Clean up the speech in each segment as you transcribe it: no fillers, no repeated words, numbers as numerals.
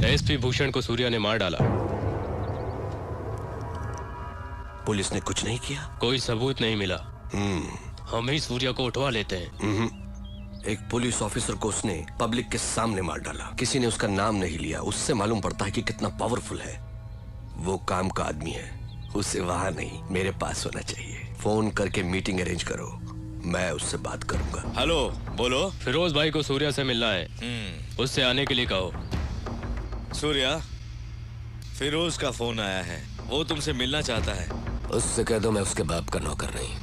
SP Bhushan को सूर्या ने मार डाला। पुलिस ने कुछ नहीं किया? कोई सबूत नहीं मिला। हम ही सूर्या को उठवा लेते हैं। एक पुलिस ऑफिसर को उसने पब्लिक के सामने मार डाला। किसी ने उसका नाम नहीं लिया। उससे मालूम पड़ता है कि कितना पावरफुल है। वो काम का आदमी है। उसे वहां नहीं, मेरे पास होना चाहिए। फोन करके मीटिंग अरेंज करो, मैं उससे बात करूंगा। हेलो, बोलो। फिरोज भाई को सूर्या से मिलना है। उससे आने के लिए कहो। सूर्या, फिरोज का फोन आया है, वो तुमसे मिलना चाहता है। उससे कह दो मैं उसके बाप का नौकर नहीं।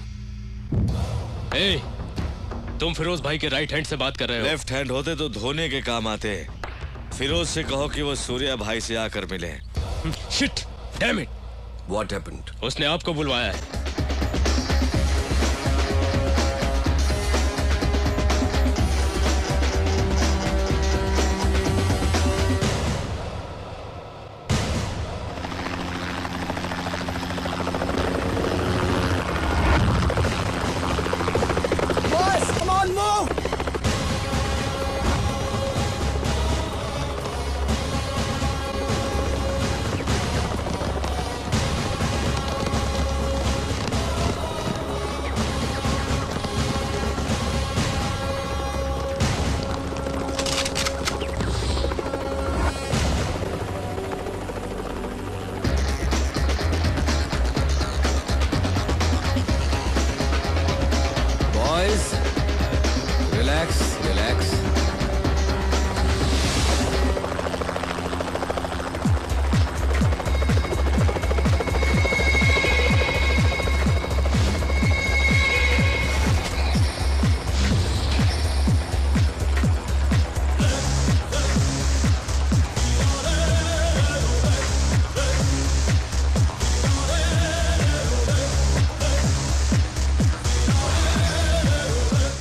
तुम फिरोज भाई के राइट हैंड से बात कर रहे हो। लेफ्ट हैंड होते तो धोने के काम आते। फिरोज से कहो कि वो सूर्या भाई से आकर मिले। Shit, damn it. What happened? उसने आपको बुलवाया है।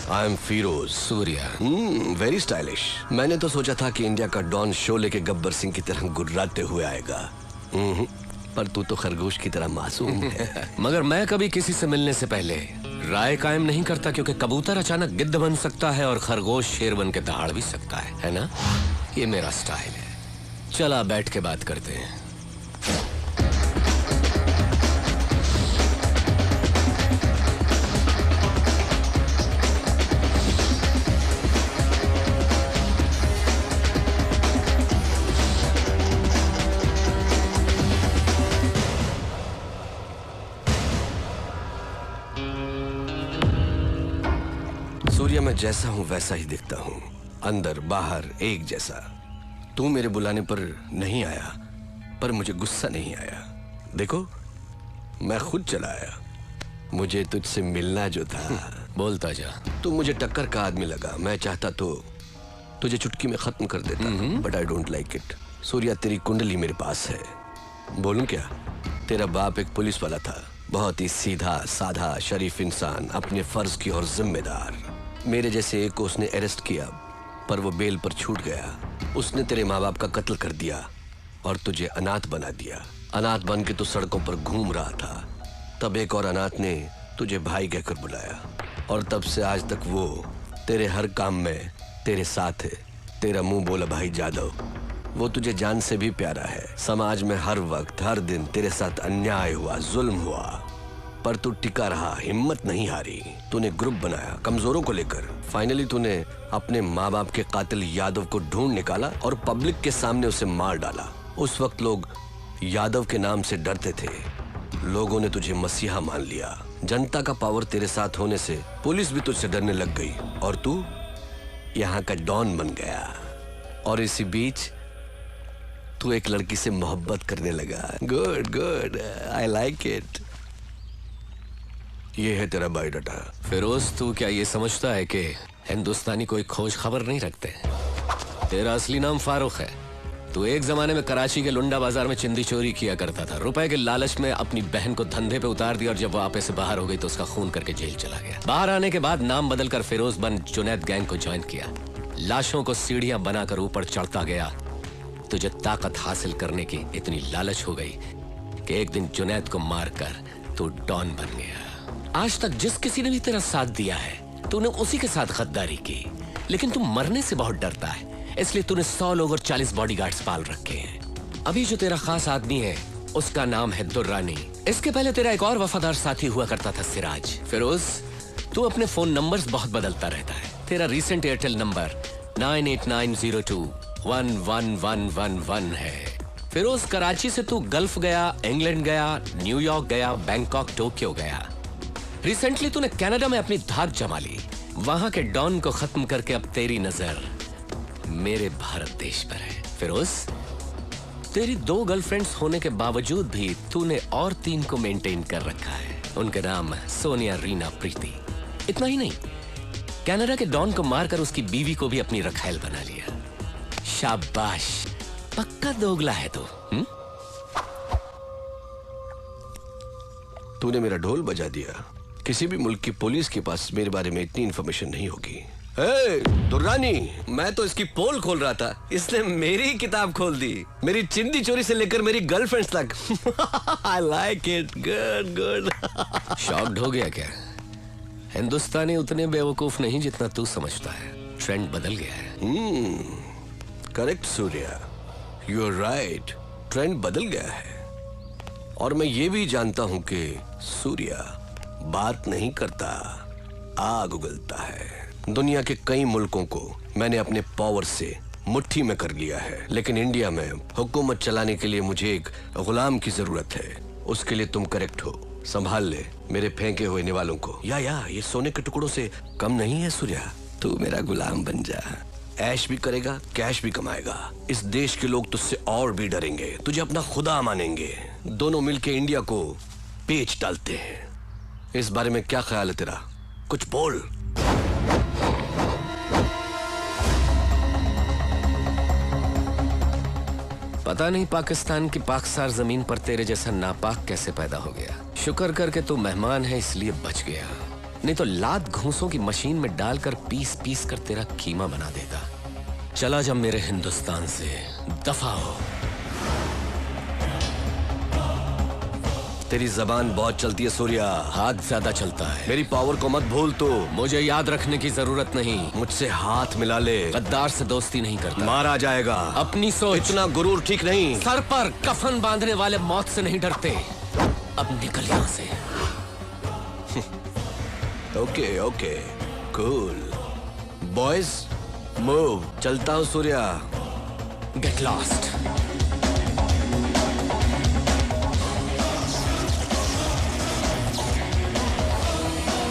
I am Firoz. Surya. Very stylish. मैंने तो सोचा था कि इंडिया का डॉन शो लेके गब्बर सिंह की तरह गुर्राते हुए आएगा। पर तू तो खरगोश की तरह मासूम है। मगर मैं कभी किसी से मिलने से पहले राय कायम नहीं करता, क्योंकि कबूतर अचानक गिद्ध बन सकता है और खरगोश शेर बन के दहाड़ भी सकता है ना? ये मेरा स्टाइल है। चला बैठ के बात करते हैं। सूर्या, मैं जैसा हूं वैसा ही दिखता हूं, अंदर बाहर एक जैसा। तू मेरे बुलाने पर नहीं आया, पर मुझे गुस्सा नहीं आया। देखो, मैं खुद चला आया। मुझे तुझसे मिलना जो था। बोलता जा। तू मुझे टक्कर का आदमी लगा। मैं चाहता तो तुझे चुटकी में खत्म कर देता, but I don't like it. Surya, तेरी कुंडली मेरे पास है। बोलूं क्या? तेरा बाप एक पुलिस वाला था, बहुत ही सीधा साधा शरीफ इंसान, अपने फर्ज की और जिम्मेदार। मेरे जैसे एक को उसने अरेस्ट किया, पर वो बेल पर छूट गया। उसने तेरे माँ बाप का कत्ल कर दिया और तुझे अनाथ बना दिया। अनाथ बन के तू सड़कों पर घूम रहा था। तब एक और अनाथ ने तुझे भाई कहकर बुलाया, और तब से आज तक वो तेरे हर काम में तेरे साथ है। तेरा मुंह बोला भाई जादव, वो तुझे जान से भी प्यारा है। समाज में हर वक्त हर दिन तेरे साथ अन्याय हुआ, जुल्म हुआ, पर तू टिका रहा, हिम्मत नहीं हारी। तूने ग्रुप बनाया कमजोरों को लेकर। फाइनली तूने अपने माँ बाप के कातिल यादव को ढूंढ निकाला और पब्लिक के सामने उसे मार डाला। उस वक्त लोग यादव के नाम से डरते थे। लोगों ने तुझे मसीहा मान लिया। जनता का पावर तेरे साथ होने से पुलिस भी तुझसे डरने लग गई, और तू यहाँ का डॉन बन गया। और इसी बीच तू एक लड़की से मोहब्बत करने लगा। Good good, I like it. ये है तेरा बायोडाटा। फिरोज, तू क्या ये समझता है कि हिंदुस्तानी कोई खोज खबर नहीं रखते? तेरा असली नाम फारूक है। तू एक जमाने में कराची के लुंडा बाजार में चिंदी चोरी किया करता था। रुपए के लालच में अपनी बहन को धंधे पे उतार दिया, और जब वो आपे से बाहर हो गई तो उसका खून करके जेल चला गया। बाहर आने के बाद नाम बदलकर फिरोज बन जुनैद गैंग को ज्वाइन किया। लाशों को सीढ़ियां बनाकर ऊपर चढ़ता गया। तुझे ताकत हासिल करने की इतनी लालच हो गई कि एक दिन जुनैद को मारकर तू डॉन बन गया। आज तक जिस किसी ने भी तेरा साथ दिया है, तूने उसी के साथ गद्दारी की। लेकिन तू मरने से बहुत डरता है, इसलिए तूने 100 लोग और 40 बॉडीगार्ड्स पाल रखे हैं। अभी जो तेरा खास आदमी है उसका नाम है दुर्रानी। इसके पहले तेरा एक और वफादार साथी हुआ करता था, सिराज। फिरोज, तू अपने फोन नंबर्स बहुत बदलता रहता है। तेरा रीसेंट एयरटेल नंबर 9890211111 है। फिरोज, कराची से तू गल्फ गया, इंग्लैंड गया, न्यूयॉर्क गया, बैंकॉक, टोक्यो गया। रिसेंटली तूने कनाडा में अपनी धाक जमा ली। वहां के डॉन को खत्म करके अब तेरी नजर मेरे भारत देश पर है। फिरोज, तेरी 2 गर्लफ्रेंड्स होने के बावजूद भी तूने और 3 को मेंटेन कर रखा है। उनके नाम सोनिया, रीना, प्रीति। इतना ही नहीं, कनाडा के डॉन को मारकर उसकी बीवी को भी अपनी रखैल बना लिया। शाबाश, पक्का दोगला है तू। तूने मेरा ढोल बजा दिया। किसी भी मुल्क की पुलिस के पास मेरे बारे में इतनी इंफॉर्मेशन नहीं होगी। दुर्रानी, मैं तो इसकी पोल खोल रहा था, इसने मेरी किताब खोल दी। मेरी चिंदी चोरी से लेकर मेरी गर्लफ्रेंड्स तक। I like it, good, good। Shocked हो गया क्या? हिंदुस्तानी उतने बेवकूफ नहीं जितना तू समझता है। ट्रेंड बदल गया है। Correct Surya, you are right, trend बदल गया है। और मैं ये भी जानता हूं कि सूर्या बात नहीं करता, आग उगलता है। दुनिया के कई मुल्कों को मैंने अपने पावर से मुट्ठी में कर लिया है, लेकिन इंडिया में हुकूमत चलाने के लिए मुझे एक गुलाम की जरूरत है। उसके लिए तुम करेक्ट हो। संभाल ले मेरे फेंके हुए निवालों को। या ये सोने के टुकड़ों से कम नहीं है सूर्या। तू मेरा गुलाम बन जा, ऐश भी करेगा, कैश भी कमाएगा। इस देश के लोग तुझसे और भी डरेंगे, तुझे अपना खुदा मानेंगे। दोनों मिलके इंडिया को पेच डालते हैं। इस बारे में क्या ख्याल है तेरा? कुछ बोल। पता नहीं पाकिस्तान की पाकसार जमीन पर तेरे जैसा नापाक कैसे पैदा हो गया। शुक्र करके तू मेहमान है इसलिए बच गया, नहीं तो लात घूंसों की मशीन में डालकर पीस पीस कर तेरा कीमा बना देता। चला जा मेरे हिंदुस्तान से, दफा हो। तेरी जबान बहुत चलती है सूर्या। हाथ ज्यादा चलता है। मेरी पावर को मत भूल तू। मुझे याद रखने की जरूरत नहीं। मुझसे हाथ मिला ले, गद्दार से दोस्ती नहीं करता। मारा जाएगा। अपनी सोच। इतना गुरूर ठीक नहीं। सर पर कफन बांधने वाले मौत से नहीं डरते। अब निकल यहां से। Okay okay, cool boys, move. चलता हूँ सूर्या। Get lost.